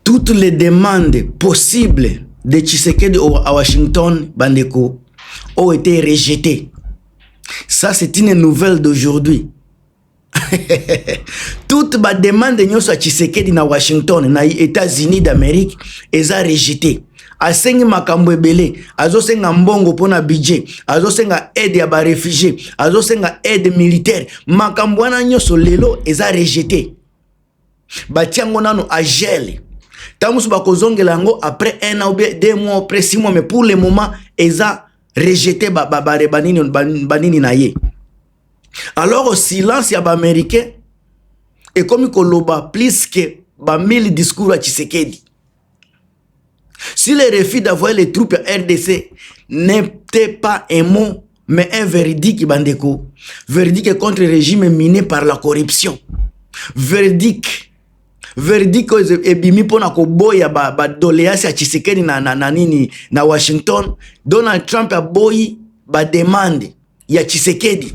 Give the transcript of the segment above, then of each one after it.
toutes les demandes possibles de Tshisekedi à Washington, bandeko, ont été rejetées. Ça, c'est une nouvelle d'aujourd'hui. Toute ma demande de Tshisekedi na Washington, na États-Unis d'Amérique, est rejetée. Asengi makambo ebele, azosenga mbongo pona budget, azosenga aide ya ba réfugiés, azosenga aide militaire. Makambo wana nyoso lelo eza rejeté. Batiango nano a gel. Tamusu bakozongela yango après 1 an ou 2 mois, après 6 mois, mais pour le moment eza rejeté banini na ye. Alors au silence ya ba américain et comme koloba plus que ba 1000 discours à Tshisekedi. Si le refus d'envoyer les troupes à RDC n'était pas un mot, mais un verdict, bandeko. Verdict contre le régime miné par la corruption. Verdict ebimi pona ko boya ba doléance à Tshisekedi na Washington. Donald Trump a boyi ba demande ya Tshisekedi.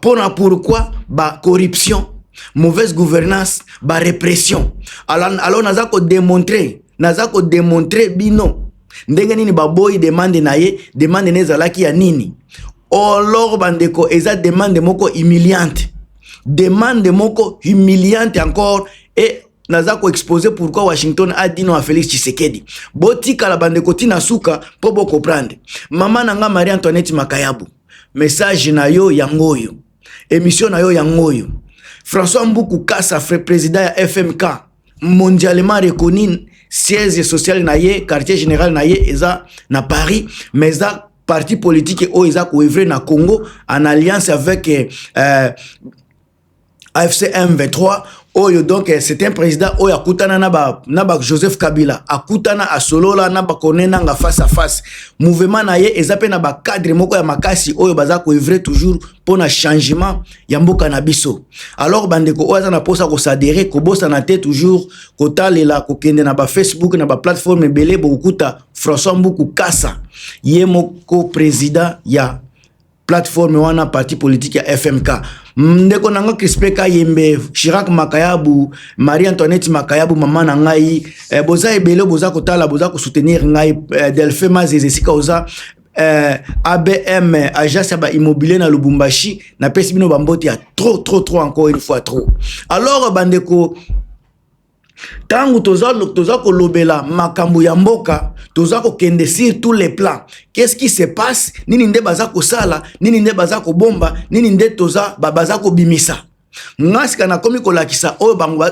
Pourquoi ba corruption, mauvaise gouvernance, ba répression. Alors naza ko démontrer bino ndenge nini baboyi demande na ye, demande nezalaki ya nini. Alors bandeko eza demande moko humiliante. Demande moko humiliante encore et naza ko exposer pourquoi Washington a dit non à Félix Tshisekedi. Botika la bandeko tina suka po bo comprendre. Mama nanga Marie-Antoinette Makayabu. Message na yo yangoyo. Émission na yo yangoyo. François Mboukou Kassa, président ya FMK, mondialement reconnu, siège social na ye, quartier général na ye, eza na Paris, mais eza parti politique o eza ko œuvrer na Congo en alliance avec AFC M23. Oyo donc c'est un président oyo akutana na ba Joseph Kabila, akutana asolola na ba konena nga face à face. Mouvement na ye eza pe na ba cadre moko ya makasi oyo baza ko œuvrer toujours pour na changement ya mboka na biso. Alors bandeko oyo na posa ko s'adhérer ko bossa na tête toujours ko talela ko kende na ba Facebook na ba plateforme belé bokuta François Mboukou Kassa ye moko président ya plateforme wana parti politique ya FMK. Ndeko nanga Crispeka Yembe, Chirac Makayabu, Marie-Antoinette Makayabu, maman na ngai, boza ebele boza kotala boza ko soutenir ngai, Delphin Mazeze sika oza ABM agence ba immobilier na Lubumbashi na pesi bino bamboti ya trop encore une fois trop. Alors bandeko tangu toza ko lobela makambo ya mboka, toza ko kende sur tous les plans. Qu'est-ce qui se passe? Nini nde baza ko sala, nini nde baza ko bomba, nini nde toza baza ko bimisa. Ngaska na komi ko lakisa oyo bango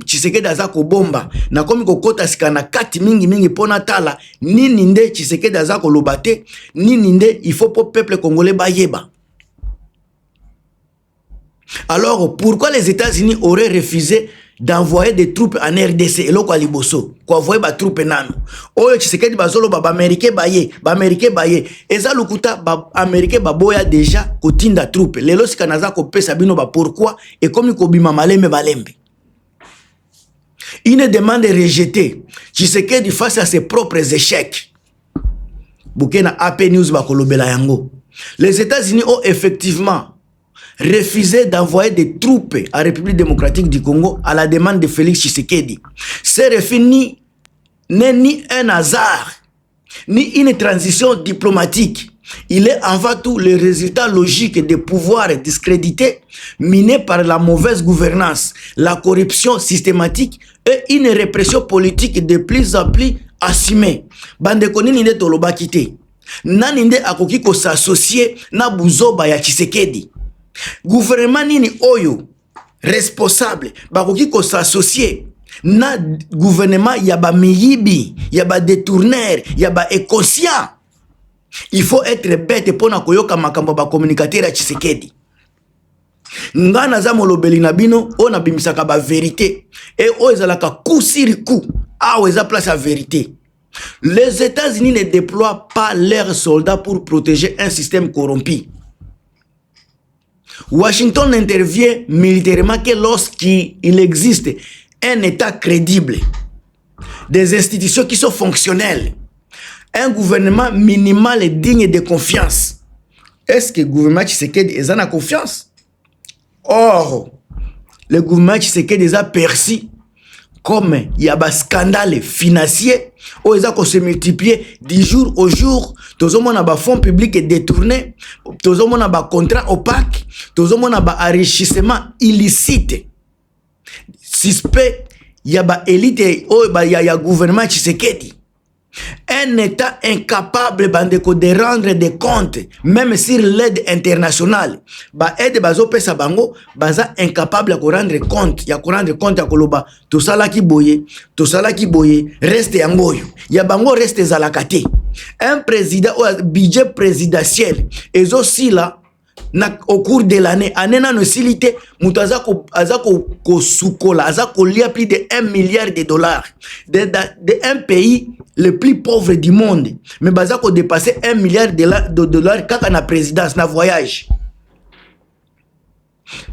Tshisekedi aza ko bomba, na komi ko kota sika na kati mingi pona tala, nini nde Tshisekedi aza ko lobate, nini nde il faut pour peuple congolais bayeba. Alors pourquoi les États-Unis auraient refusé d'envoyer des troupes en RDC et loko aliboso kwa envoyer ba troupes nano oyo Tshisekedi bazolo ba américain baye eza lukuta ba américain baboya déjà kotinda troupes lelo sika naza ko pesa bino ba pourquoi et comme ko bima malembe balembe. Une demande rejetée. Tshisekedi face à ses propres échecs. Bukena AP News ba kolobela yango. Les États-Unis ont effectivement refusé d'envoyer des troupes à la République démocratique du Congo à la demande de Félix Tshisekedi. Ce refus n'est ni un hasard, ni une transition diplomatique. Il est avant tout le résultat logique des pouvoirs discrédités, minés par la mauvaise gouvernance, la corruption systématique et une répression politique de plus en plus assumée. Bandeko nini nde toloba kite. Nani nde akoki ko s'associer na buzoba ya Tshisekedi. Gouvernement nini oyo responsable bakoki ko s'associer na gouvernement ya ba miyibi, ya ba détourneur, ya ba inconscient. Il faut être bête pour na koyoka makambo ba communicateur ya Tshisekedi. Ngana za molobeli na bino o na bimisaka ba vérité et o ezalaka coup sur coup a o eza place à vérité. Les États-Unis ne déploient pas leurs soldats pour protéger un système corrompu. Washington n'intervient militairement que lorsqu'il existe un État crédible, des institutions qui sont fonctionnelles, un gouvernement minimal et digne de confiance. Est-ce que le gouvernement Tshisekedi est en confiance? Or, le gouvernement Tshisekedi a perçu comme il y a des scandales financiers, où ils ont se multiplier du jour au jour, tous les gens ont fonds publics détournés, tous les gens ont des contrats opaques, tous les gens ont des enrichissements illicites. Suspect, il y a des élites, il y a un gouvernement Tshisekedi. Un État incapable de rendre des comptes, même sur l'aide internationale. Aide bazo pesa bango, baza incapable de rendre compte. Il y a rendre compte à Koloba. Tout ça là qui boye, reste yangoyo. Il y a bango reste zalakate. Un président, un budget présidentiel, et aussi là, au cours de l'année, anena no silité, mutaza ko sukola, aza ko lia plus de 1 milliard de dollars de un pays le plus pauvre du monde. Mais baza ko dépasser 1 milliard de dollars kaka na présidence, na voyage.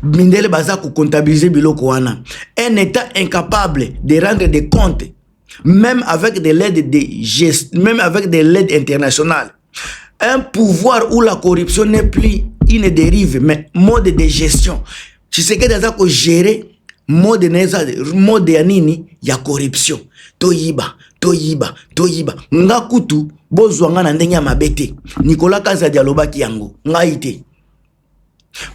Mindele baza ko comptabiliser biloko wana. Un État incapable de rendre des comptes, même avec de l'aide même avec de l'aide internationale. Un pouvoir où la corruption n'est plus une dérive, mais mode de gestion. Tu sais que dans ko gérer mode ya nini ya corruption. Toyiba. Nga kutu bozwanga na ndenge ya mabete. Nicolas Kazadi alobaki yango. Nga ite.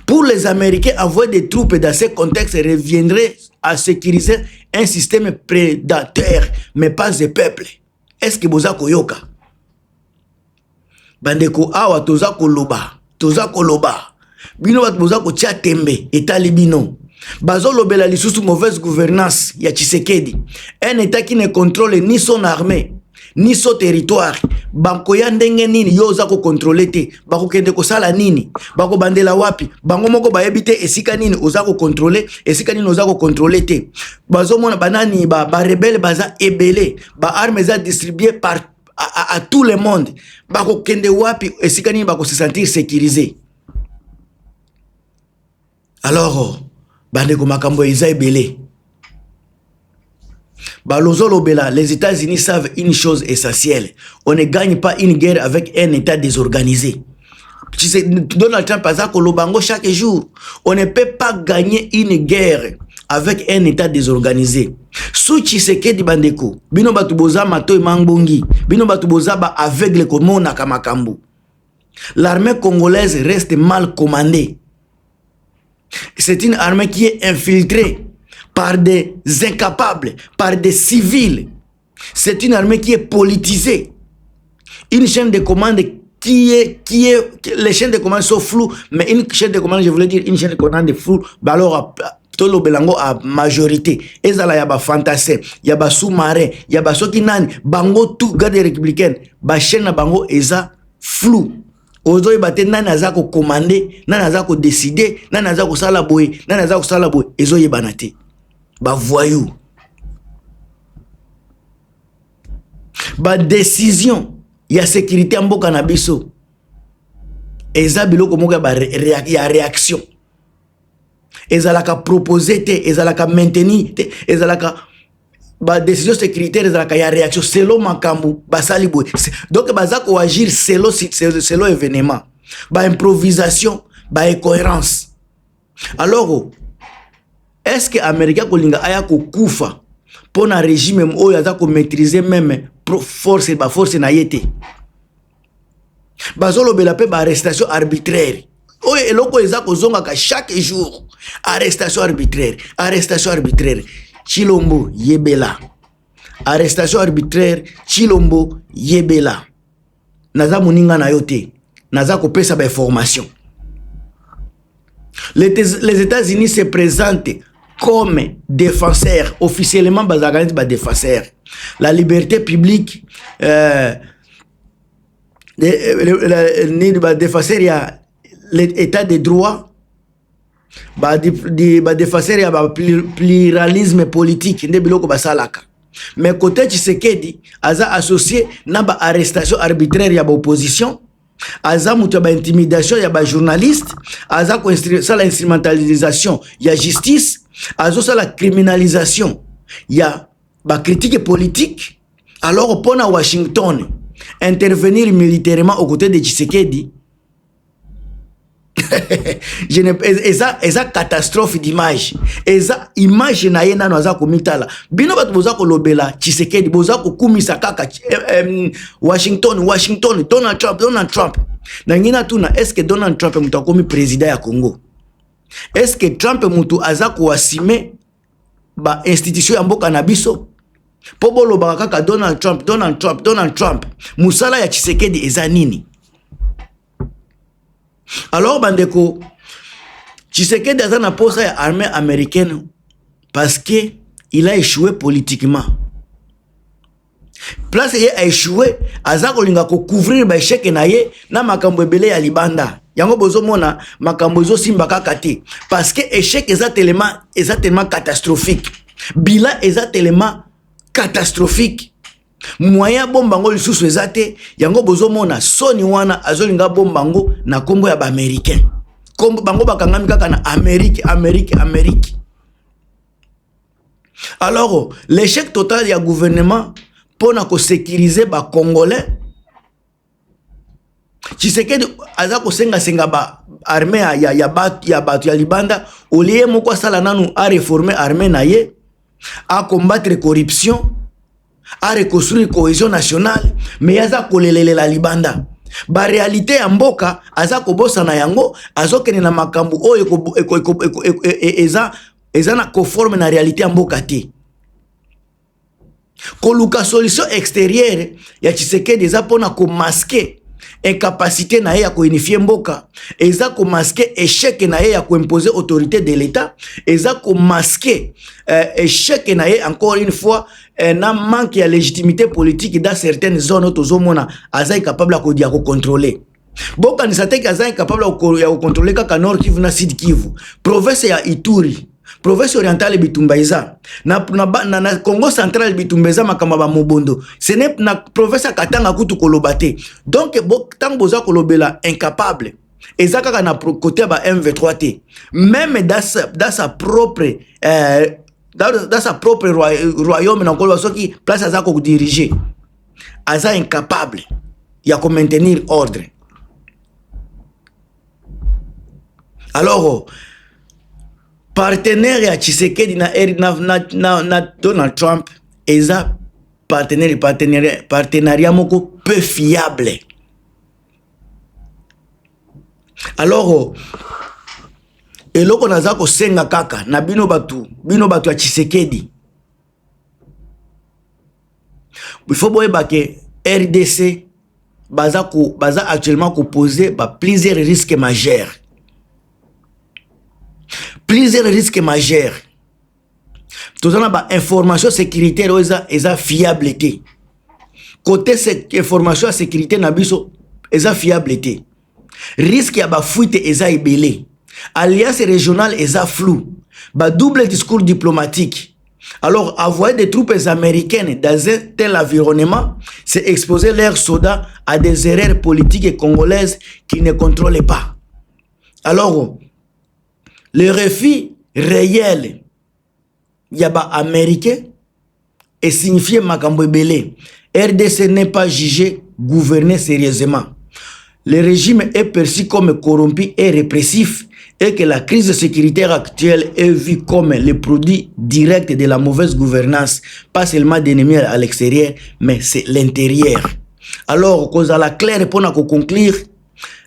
Pour les Américains, avoir des troupes dans ce contexte reviendrait à sécuriser un système prédateur, mais pas de peuple. Est-ce que boza koyoka? Bandeko awa toza koloba. Bino bat boza ko tia tembe etali bino. Bazo lobela lisusu mauvaise gouvernance ya Tshisekedi. Un État qui ne contrôle ni son armée, ni son territoire. Banko ya ndenge nini yo za ko contrôler te. Bako kende ko sala nini? Bako bandela wapi? Bango moko ba yebite esika nini oza ko contrôler, esika nini oza ko contrôler te. Bazo mona banani ba rebelle baza ebele, ba armes za distribuer par à tout le monde. Bako kende wapi esika nini bako se sentir sécurisé. Alors bandeko makambo eza ebele. Les États-Unis savent une chose essentielle. On ne gagne pas une guerre avec un État désorganisé. Donald Trump a kolobango chaque jour. On ne peut pas gagner une guerre avec un État désorganisé. Sous Tshisekedi bandeko, bino batuboza mato mangbongi, bino batuboza ba aveugle comme na kamakambu. L'armée congolaise reste mal commandée. C'est une armée qui est infiltrée par des incapables, par des civils. C'est une armée qui est politisée. Une chaîne de commande les chaînes de commande sont floues, mais une chaîne de commande, je voulais dire une chaîne de commande floue, bah alors tolo belango a majorité. Ezala yaba fantassin, yaba sous-marin, yaba soki nani, bango tout garde républicaine, ba chaîne na bango eza flou. Ozo yebate nani azako commander, nani azako décider, nani azako sala boye, nani azako sala boye, ezo yebanate. Ba voyou. Ba décision ya sécurité mboka na biso. Eza biloko moka ba ya réaction. Ezalaka proposer te, ezalaka maintenir te, ezalaka ba décision sécuritaire ezalaka ya réaction selon makambu basali boye. Donc bazako agir selon événement. Ba improvisation, ba incohérence. Alors est-ce que Américain kolinga aya ko kufa pour un régime oyo azako maîtriser même force na yete. Bazolo bela pe ba arrestation arbitraire. Oyo eloko ezako zonga ka chaque jour. Arrestation arbitraire. Chilombo yebela. Arrestation arbitraire Chilombo yebela. Naza muninga na yote. Naza ko pesa ba information. Les États-Unis se présentent comme défenseurs, officiellement bazaganit ba défenseurs. La liberté publique défenseur ya l'état de droit, défenseur ya pluralisme politique nde biloko basalaka. Mais côté Tshisekedi aza associé na ba arrestation arbitraire ya ba opposition, aza mutu ba intimidation ya ba journaliste, aza ko la instrumentalisation ya justice, azo la criminalisation ya ba critique politique. Alors pour na Washington intervenir militairement aux côtés de Tshisekedi eza catastrophe d'image. Eza image na ye nano aza komitala. Bino bato boza kolobela Tshisekedi, boza kokumisa kaka Washington, Donald Trump. Na ngina tuna, est-ce que Donald Trump mutu akomi président ya Congo? Est-ce que Trump mutu aza koasime ba institution ya mboka na biso? Po boloba kaka Donald Trump. Musala ya Tshisekedi eza nini? Alors bandeko, Tshisekedi aza na posa ya armée américaine parce que il a échoué politiquement. Place ye a échoué, aza kolinga ko couvrir ba échec na ye na makambo ebele ya libanda. Yango bozo mona makambo zo simba kaka te parce que échec eza tellement catastrophique. Bilan eza tellement catastrophique. Moyen bombango lisusu ezate yango bozo mona soni wana azolinga bombango na kombo ya ba américain. Kombo bango bakangami kaka na Amérique. Alors l'échec total ya gouvernement pour na sécuriser ba congolais. Tshisekedi aza ko senga ba armée ya batu ya libanda olie moko sala nanu a réformer armée na ye, a combattre corruption, à reconstruire cohésion nationale, mais yaza kolelele la libanda. Ba réalité ya mboka aza kobosa na yango, azokene na makambu oyo eza na conforme na réalité ya mboka te. Koluka solution extérieure ya Tshisekedi eza pona ko masquer incapacité na ye ya ko unifier mboka, eza ko masquer échec na ye ya ko imposer autorité de l'État, eza ko masquer échec na ye encore une fois na manque ya légitimité politique dans certaines zones autozomona aza incapable ya ko contrôler. Boka ni sateki aza incapable ya ko contrôler kaka Nord Kivu na Sud Kivu, province ya Ituri, province orientale Bitumba eza na Congo central Bitumba eza makamba ba Mobondo, ce n'est na province ya Katanga kutu kolobate. Donc tant boza kolobela incapable eza kaka na côté ba M23 te, même dans sa propre dans sa propre royaume na kolo soki place aza ko diriger aza incapable ya ko maintenir ordre. Alors partenaire ya Tshisekedi na Donald Trump eza partenariat moko peu fiable. Alors eloko naza ko senga kaka na bino batu ya Tshisekedi, il faut boyeba ke RDC baza actuellement ko poser plusieurs risques majeurs. Plusieurs risques majeurs. Tout ça ba information sécuritaire eza fiabilité. Côté cette information sécurité na biso eza fiabilité. Risque ya ba fuite eza ebele. Alliance régionale eza flou. Ba double discours diplomatique. Alors envoyer des troupes américaines dans un tel environnement, c'est exposer leurs soldats à des erreurs politiques congolaises qu'ils ne contrôlent pas. Alors le refus réel yaba américain est signifié makambo ebele. RDC n'est pas jugé gouverner sérieusement. Le régime est perçu comme corrompu et répressif et que la crise sécuritaire actuelle est vue comme le produit direct de la mauvaise gouvernance, pas seulement d'ennemis à l'extérieur, mais c'est l'intérieur. Alors, cause à la claire pour conclure,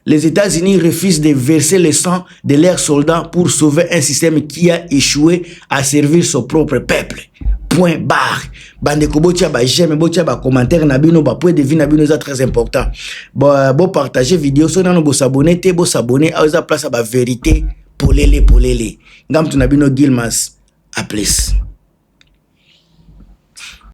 les États-Unis refusent de verser le sang de leurs soldats pour sauver un système qui a échoué à servir son propre peuple. Point barre. Bandeko botia ba j'aime, botia ba commentaire na bino, ba point de vue na bino c'est très important. Bon partager vidéo, so na no bo s'abonner, te bo s'abonner, a place à ba vérité, polele. Ngam tu na bino Gilmas, à plus.